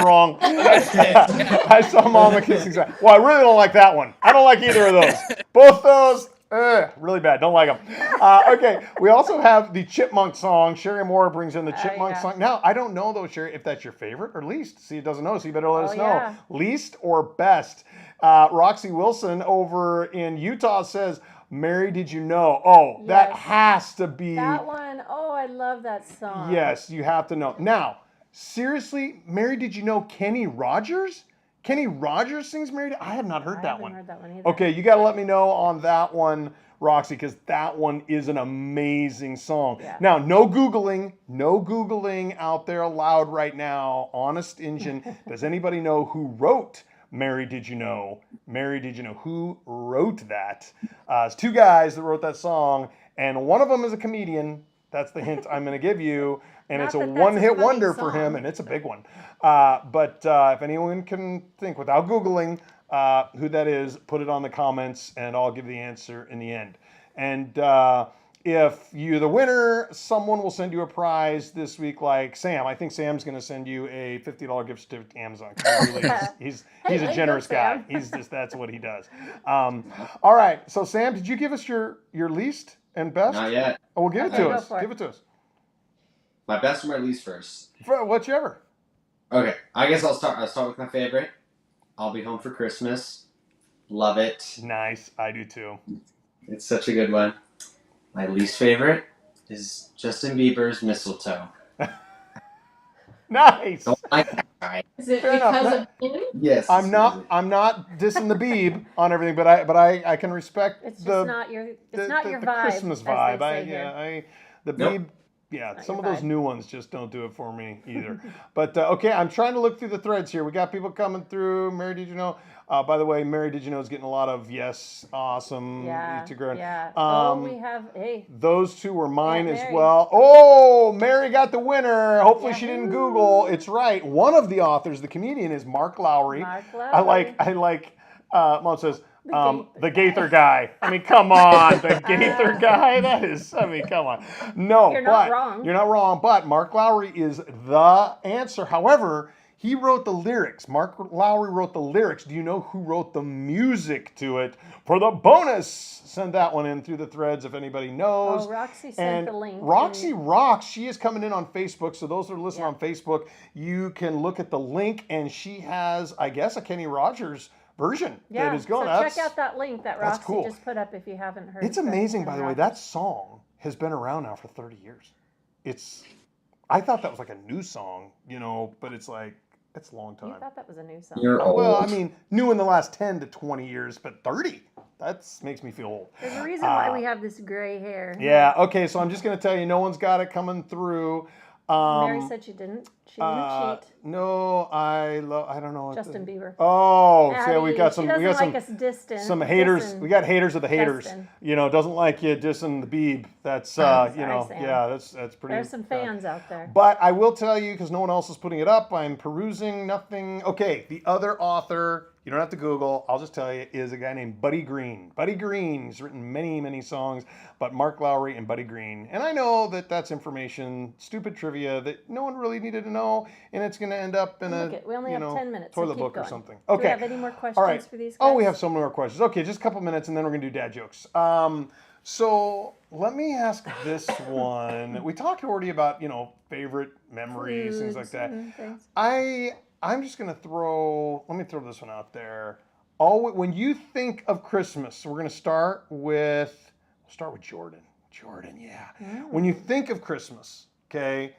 wrong. I saw Mama kissing Santa. Well, I really don't like that one. I don't like either of those. Both those, really bad. Don't like them. Okay, we also have the Chipmunk song. Sherry Moore brings in the Chipmunk song. Now I don't know though, Sherry, if that's your favorite or least. See, it doesn't know, so you better let us know. Yeah. Least or best. Roxy Wilson over in Utah says, Mary, Did You Know? Oh, Yes. that has to be. That one, oh, I love that song. Yes, you have to know. Now, seriously, Mary, did you know Kenny Rogers? Kenny Rogers sings Mary. I have not heard that one. I haven't heard that one either. Okay, you got to let me know on that one, Roxy, because that one is an amazing song. Yeah. Now, no Googling out there allowed right now. Honest Injun, does anybody know who wrote Mary, Did You Know? Mary, Did You Know? Who wrote that? It's two guys that wrote that song, and one of them is a comedian. That's the hint I'm going to give you. And Not it's a that that's one-hit a funny wonder for song. him, and it's a big one. But if anyone can think without Googling who that is, put it on the comments, and I'll give the answer in the end. And if you're the winner, someone will send you a prize this week, like Sam. I think Sam's going to send you a $50 gift certificate to Amazon. He's a generous guy. That's what he does. All right. So Sam, did you give us your least and best? Not yet. Oh, well, give it to us. Give it to us. My best or my least first? Whichever. Okay, I guess I'll start with my favorite. I'll Be Home for Christmas. Love it. Nice. I do too. It's such a good one. My least favorite is Justin Bieber's Mistletoe. Nice. Don't like that guy. Is it Fair because enough. of him? Yes. I'm not dissing the Beeb on everything, but I can respect It's just the not your the vibe. Christmas as they vibe. say here. The Nope. Beeb. Yeah, Not some your of those vibe. new ones just don't do it for me either. But okay, I'm trying to look through the threads here. We got people coming through. Mary, did you know? By the way, Mary, did you know is getting a lot of yes, awesome. Yeah. to grow. Yeah. We have Those two were mine as Mary. well. Oh, Mary got the winner. Hopefully she didn't Yahoo. Google. It's right. One of the authors, the comedian, is Mark Lowry. Mark I Lowry. like. Mom says the The Gaither guy. I mean, come on, the Gaither guy. That is. I mean, come on. No, You're but not wrong. you're not wrong. But Mark Lowry is the answer. However, he wrote the lyrics. Mark Lowry wrote the lyrics. Do you know who wrote the music to it? For the bonus, send that one in through the threads if anybody knows. Oh, Roxy sent And the link. Roxy rocks. She is coming in on Facebook. So those that are listening Yeah. on Facebook, you can look at the link, and she has, I guess, a Kenny Rogers version Yeah, that is going. so check out that link that that's Roxy cool. just put up if you haven't heard. It's the amazing, by Kenny the way. Rogers. That song has been around now for 30 years. I thought that was like a new song, but it's like, it's a long You time. thought that was a new song. You're old. Well, I mean, new in the last 10 to 20 years, but 30, that makes me feel old. There's a reason why we have this gray hair. Yeah, okay, so I'm just going to tell you, no one's got it coming through. Mary said she didn't. She didn't cheat. No, I don't know. Justin Bieber. Oh, so Addie, we got she some. doesn't We got like us some haters. dissing We got haters of the haters. Justin. You know, doesn't like you dissing the Beeb. That's Sorry, you know, Sam. yeah, that's pretty. There's some fans out there. But I will tell you, because no one else is putting it up, I'm perusing nothing. Okay, the other author, you don't have to Google, I'll just tell you, is a guy named Buddy Green. Buddy Green, he's written many, many songs, but Mark Lowry and Buddy Green. And I know that that's information, stupid trivia that no one really needed to know, and it's going to end up in We only have 10 minutes. toilet so keep book going. or something. Do Okay. we have any more questions All right. for these guys? Oh, we have so many more questions. Okay, just a couple minutes, and then we're going to do dad jokes. So let me ask this one. We talked already about, favorite memories, things like that. Things. I'm just gonna let me throw this one out there. When you think of Christmas, we're gonna start with Jordan. Jordan, yeah. When you think of Christmas, okay,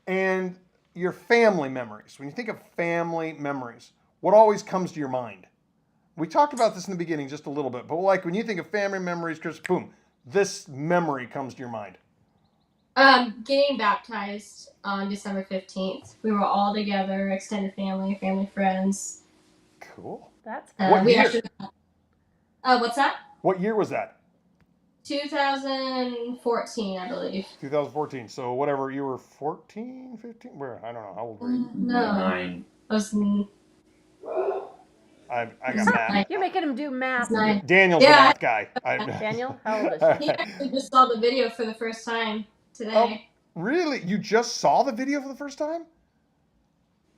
and your family memories, when you think of family memories, what always comes to your mind? We talked about this in the beginning just a little bit, but like when you think of family memories, Christmas, boom, this memory comes to your mind. Getting baptized on December 15th. We were all together, extended family friends. Cool. That's What year? What's that? What year was that? 2014, I believe. 2014. So whatever, you were 14, 15? Where? I don't know. How old were you? No. 9. I was I got math. You're making him do math. 9. Daniel's the Yeah. math guy. Daniel, how old is she? He actually just saw the video for the first time today. Oh, really? You just saw the video for the first time?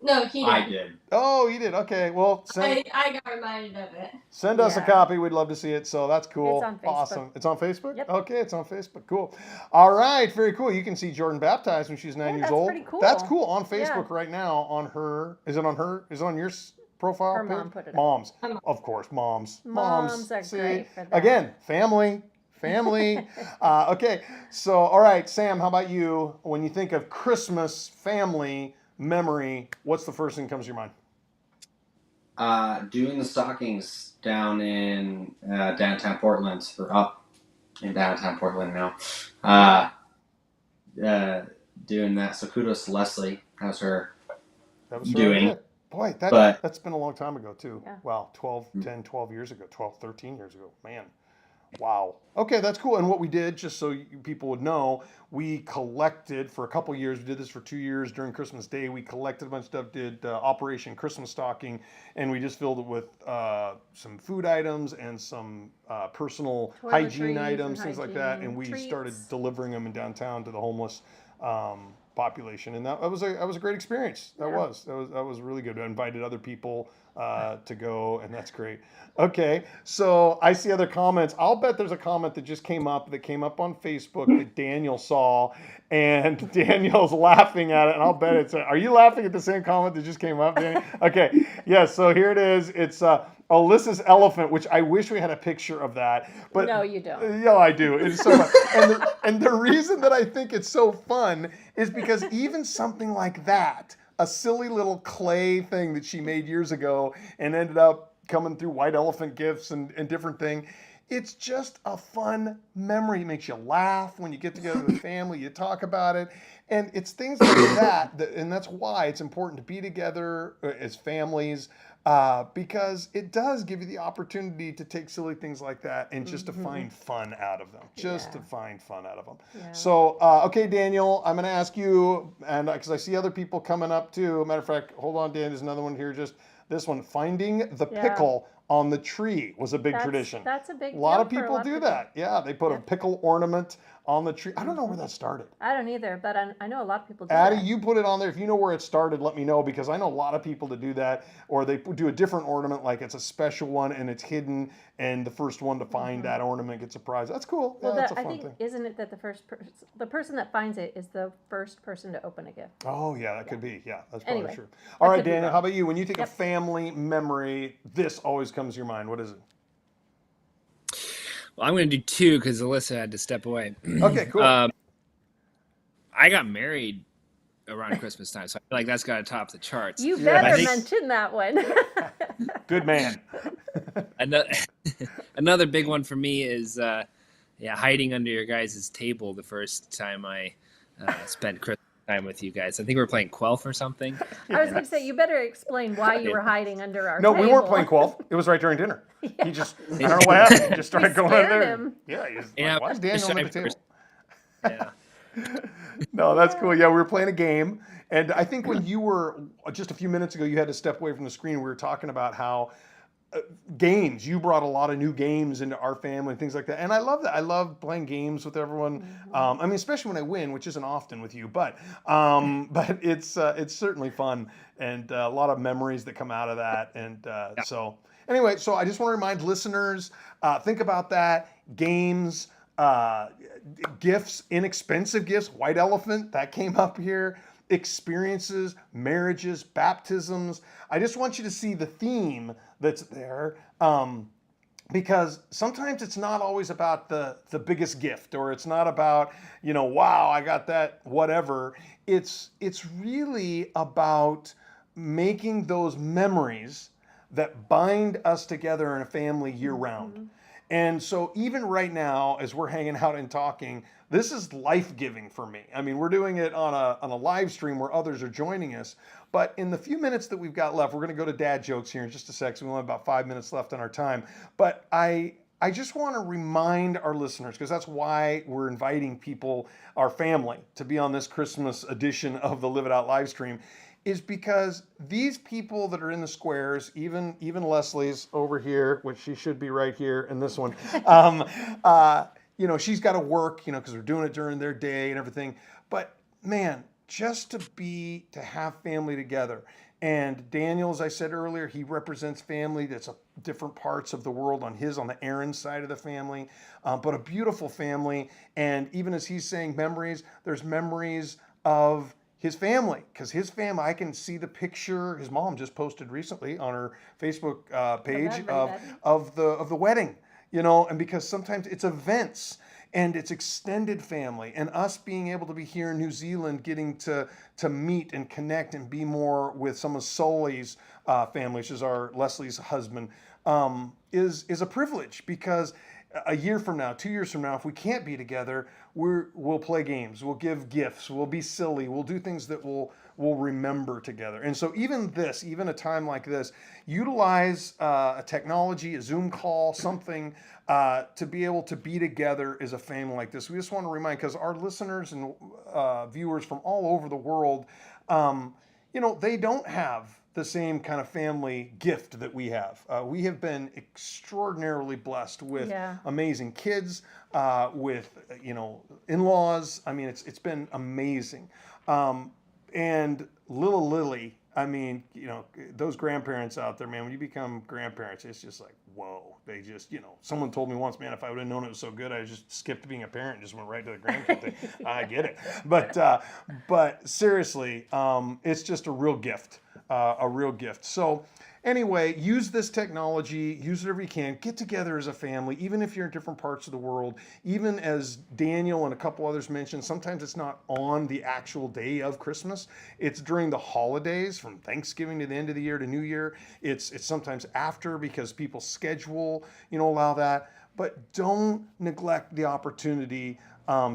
No, he did. I did. Oh, you did. Okay. Well, I got reminded of it. send us a Yeah. copy. We'd love to see it. So that's cool. It's on Facebook. Awesome. It's on Facebook? Yep. Okay, it's on Facebook. Cool. All right. Very cool. You can see Jordan baptized when she's 9 years that's old. pretty cool. That's cool. On Facebook Yeah. right now on her. Is it on her? Is it on your profile Her page? mom put it up. Moms. Her mom. Of course, moms. Moms are See? great for that. Again, family. Okay. So, all right, Sam, how about you? When you think of Christmas, family, memory, what's the first thing that comes to your mind? Doing the stockings down in downtown Portland, or up in downtown Portland now. Doing that. So kudos to Leslie. That was her That was her doing. idea. Boy, that's been a long time ago, too. Yeah. Wow, 12 years ago, 12, 13 years ago. Man. Wow. Okay, that's cool. And what we did, just so people would know, we collected for a couple years. We did this for 2 years during Christmas Day. We collected a bunch of stuff, did Operation Christmas Stocking, and we just filled it with some food items and some personal hygiene items, things like that. And we started delivering them in downtown to the homeless population, and that was a great experience. That was really good. I invited other people to go, and that's great. Okay, so I see other comments. I'll bet there's a comment that just came up on Facebook that Daniel saw, and Daniel's laughing at it, and I'll bet it's. Are you laughing at the same comment that just came up, Daniel? Okay, yes. So here it is. It's Alyssa's elephant, which I wish we had a picture of that. But No, you don't. Yeah, I do. It's so fun. And the reason that I think it's so fun is because even something like that, a silly little clay thing that she made years ago and ended up coming through White Elephant Gifts and different thing, it's just a fun memory. It makes you laugh when you get together with family, you talk about it. And it's things like that, and that's why it's important to be together as families, because it does give you the opportunity to take silly things like that and just to find fun out of them. Yeah. So, okay, Daniel, I'm going to ask you, and because I see other people coming up too. Matter of fact, hold on, Dan, there's another one here. Just this one, finding the pickle on the tree was a big tradition. That's a big A lot deal of for a people lot of do people. that. Yeah, they put a pickle ornament on the tree. I don't know where that started. I don't either, but I know a lot of people do Addie, that. you put it on there. If you know where it started, let me know, because I know a lot of people that do that, or they do a different ornament, like it's a special one and it's hidden, and the first one to find that ornament gets a prize. That's cool. Well, Yeah, that's a I fun think, thing. isn't it that the person that finds it is the first person to open a gift? Oh, yeah, that could be. Yeah, that's probably Anyway, true. All I right, could be Daniel, wrong. how about you? When you think of Yep. family memory, this always comes to your mind. What is it? Well, I'm going to do two because Alyssa had to step away. Okay, cool. I got married around Christmas time, so I feel like that's got to top the charts. You Yeah. better I think- mention that one. Good man. Another big one for me is hiding under your guys' table the first time I spent Christmas time with you guys. I think we were playing Quelf or something. I was going to say, you better explain why you were hiding under our No, table. we weren't playing Quelf. It was right during dinner. Yeah. He just, I don't know what happened. He just started going in scared there. him. Yeah, he's Yeah, like, why is Daniel under the table? Yeah. No, that's cool. Yeah, we were playing a game. And I think when you were, just a few minutes ago, you had to step away from the screen. We were talking about how games, you brought a lot of new games into our family and things like that. And I love that. I love playing games with everyone. I mean, especially when I win, which isn't often with you, but it's certainly fun and a lot of memories that come out of that. And so anyway, so I just want to remind listeners, think about that. Games, gifts, inexpensive gifts, white elephant, that came up here. Experiences, marriages, baptisms. I just want you to see the theme that's there, because sometimes it's not always about the biggest gift, or it's not about, wow, I got that, whatever. It's really about making those memories that bind us together in a family year round. And so even right now, as we're hanging out and talking, this is life-giving for me. I mean, we're doing it on a live stream where others are joining us. But in the few minutes that we've got left, we're going to go to dad jokes here in just a sec. So we only have about 5 minutes left on our time. But I just want to remind our listeners, because that's why we're inviting people, our family, to be on this Christmas edition of the Live It Out live stream, is because these people that are in the squares, even Leslie's over here, which she should be right here in this one, she's got to work, because we're doing it during their day and everything. But man, just to have family together. And Daniel, as I said earlier, he represents family that's different parts of the world on the Aaron side of the family, but a beautiful family. And even as he's saying memories, there's memories of his family, because his family, I can see the picture his mom just posted recently on her Facebook page of the wedding, and because sometimes it's events and it's extended family, and us being able to be here in New Zealand, getting to meet and connect and be more with some of Sully's family, which is Leslie's husband, is a privilege, because a year from now, 2 years from now, if we can't be together, we'll play games, we'll give gifts, we'll be silly, we'll do things that we'll remember together. And so even a time like this, utilize a technology, a Zoom call, something to be able to be together as a family like this. We just want to remind, because our listeners and viewers from all over the world, they don't have the same kind of family gift that we have. We have been extraordinarily blessed with amazing kids, with in-laws. I mean, it's been amazing. And little Lily, I mean, those grandparents out there, man, when you become grandparents, it's just like, whoa. They just, someone told me once, man, if I would have known it was so good, I just skipped being a parent and just went right to the grandkid thing. I get it. But seriously, it's just a real gift. So anyway, use this technology, use whatever you can, get together as a family, even if you're in different parts of the world. Even as Daniel and a couple others mentioned, sometimes it's not on the actual day of Christmas. It's during the holidays, from Thanksgiving to the end of the year to New Year. It's sometimes after, because people's schedule, allow that. But don't neglect the opportunity.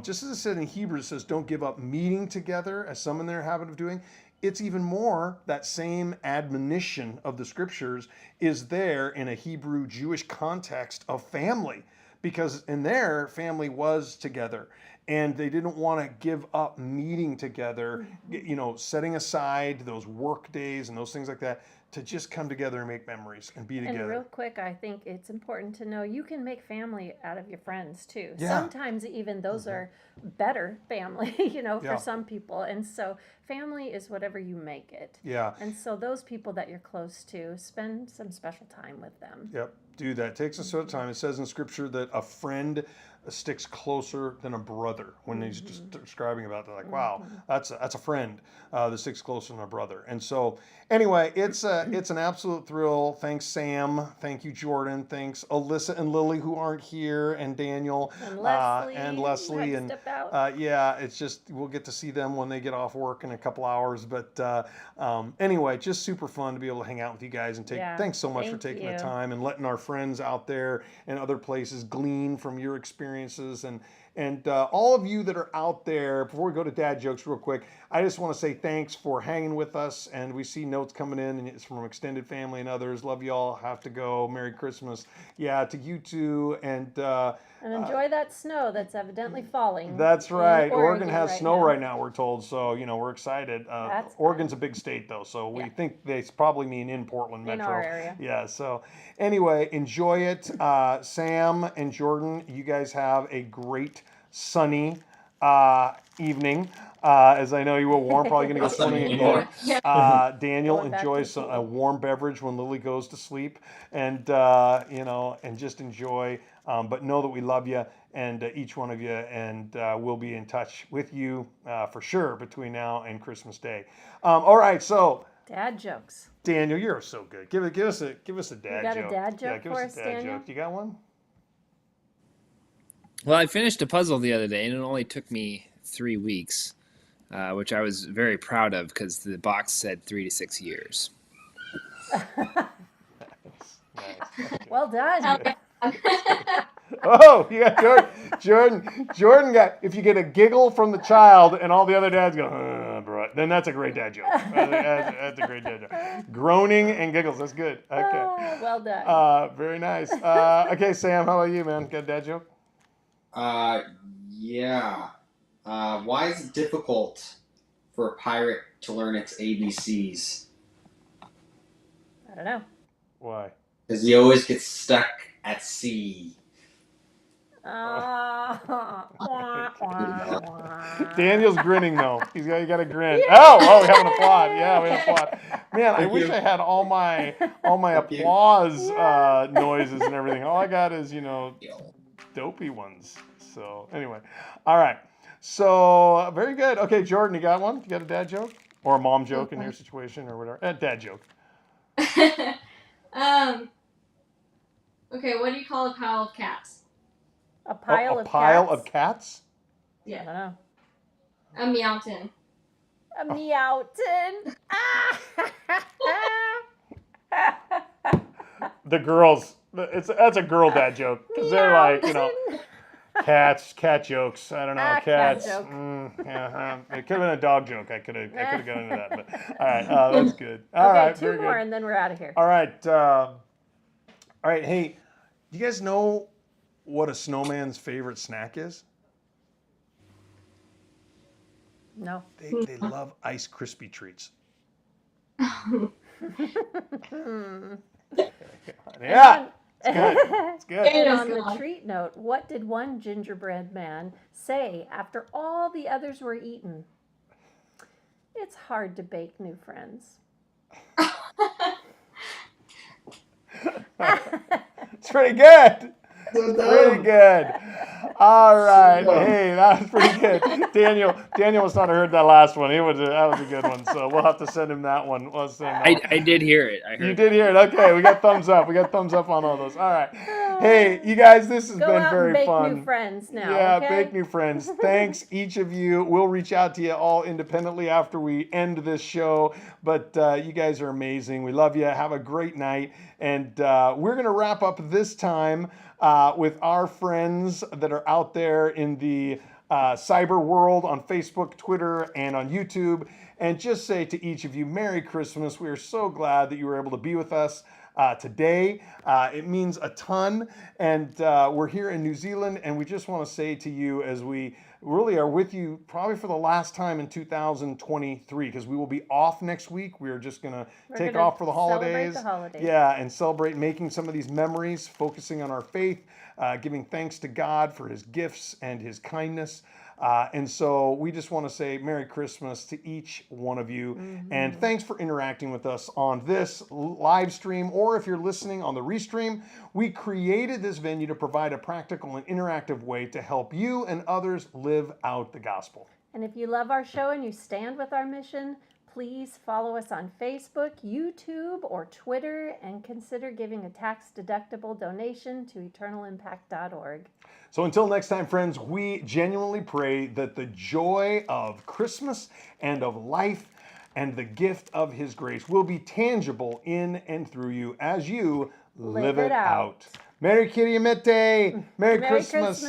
Just as it said in Hebrews, it says, don't give up meeting together, as some in their habit of doing. It's even more, that same admonition of the scriptures is there in a Hebrew Jewish context of family, because in their family was together and they didn't want to give up meeting together, setting aside those work days and those things like that to just come together and make memories and be together. And real quick, I think it's important to know you can make family out of your friends too. Yeah. Sometimes even those are better family, for some people. And so family is whatever you make it. Yeah. And so those people that you're close to, spend some special time with them. Yep. Do that. It takes a sort of time. It says in scripture that a friend sticks closer than a brother. When he's just describing about that, like, wow, that's a friend that sticks closer than a brother. And so anyway, it's an absolute thrill. Thanks, Sam. Thank you, Jordan. Thanks, Alyssa and Lily, who aren't here, and Daniel And Leslie. and Step out. it's just, we'll get to see them when they get off work in a couple hours. But anyway, just super fun to be able to hang out with you guys and thanks so much for taking the time and letting our friends out there and other places glean from your experiences. And And all of you that are out there, before we go to dad jokes real quick, I just want to say thanks for hanging with us. And we see notes coming in, and it's from extended family and others. Love y'all. Have to go. Merry Christmas. Yeah, to you too. And enjoy that snow that's evidently falling. That's in right. Oregon has right snow now. right now, we're told. So, we're excited. That's Oregon's a big state, though. So we Yeah. think they probably mean in Portland Metro. In our area. Yeah. So anyway, enjoy it. Sam and Jordan, you guys have a great sunny evening. As I know you will warm, probably going to go swimming again. Daniel, Going back enjoy to the pool. a warm beverage when Lily goes to sleep, and and just enjoy. But know that we love you and each one of you, and we'll be in touch with you for sure between now and Christmas Day. All right, so Dad jokes. Daniel, you're so good. Give us a dad joke. You got a dad joke give for us us, a dad Daniel? joke. You got one? Well, I finished a puzzle the other day, and it only took me 3 weeks, which I was very proud of because the box said 3 to 6 years. Nice. Well done. Oh, yeah, Jordan got, if you get a giggle from the child and all the other dads go, bro, then that's a great dad joke. That's a great dad joke. Groaning and giggles, that's good. Okay. Well done. Very nice. Okay, Sam, how about you, man? Got a dad joke? Yeah. Why is it difficult for a pirate to learn its ABCs? I don't know. Why? Because he always gets stuck at sea. Daniel's grinning though. You got a grin. Oh, we have an applaud. Yeah, we have an applaud. Man, I wish I had all my applause noises and everything. All I got is dopey ones. So anyway, all right. So very good. Okay, Jordan, you got one? You got a dad joke or a mom joke in your situation or whatever? Dad joke. Okay, what do you call a pile of cats? A pile a of pile cats? of cats? I don't know. A meowton. A meowton. The girls. That's a girl dad joke because they're like cat jokes. I don't know, cats. Cat joke. It could have been a dog joke. I could have got into that. But all right, that's good. All Okay, right, two very more good. and then we're out of here. All right, Hey, do you guys know what a snowman's favorite snack is? No. They love Ice Krispy treats. Yeah. It's good. It's good. And on the treat note, what did one gingerbread man say after all the others were eaten? It's hard to bake new friends. It's pretty good. Pretty good. All right. Hey, that was pretty good. Daniel must not have heard that last one. That was a good one. So we'll have to send him that one. We'll send him that one. I did hear it. You did hear it. Okay, we got thumbs up. We got thumbs up on all those. All right. Hey, you guys, this has Go been out very and bake fun. new friends now. Yeah, okay? bake new friends. Thanks, each of you. We'll reach out to you all independently after we end this show. But you guys are amazing. We love you. Have a great night. And we're going to wrap up this time with our friends that are out there in the cyber world on Facebook, Twitter, and on YouTube. And just say to each of you, Merry Christmas. We are so glad that you were able to be with us today. It means a ton. And we're here in New Zealand, and we just want to say to you, as we really are with you probably for the last time in 2023, because we will be off next week. We are just going to take off for the holidays. Celebrate the holidays. Yeah, and celebrate making some of these memories, focusing on our faith, giving thanks to God for his gifts and his kindness. And so we just want to say Merry Christmas to each one of you. Mm-hmm. And thanks for interacting with us on this live stream, or if you're listening on the restream. We created this venue to provide a practical and interactive way to help you and others live out the gospel. And if you love our show and you stand with our mission, please follow us on Facebook, YouTube, or Twitter, and consider giving a tax-deductible donation to eternalimpact.org. So until next time, friends, we genuinely pray that the joy of Christmas and of life and the gift of his grace will be tangible in and through you as you live it out. Merry Kyrie Mete! Merry Christmas!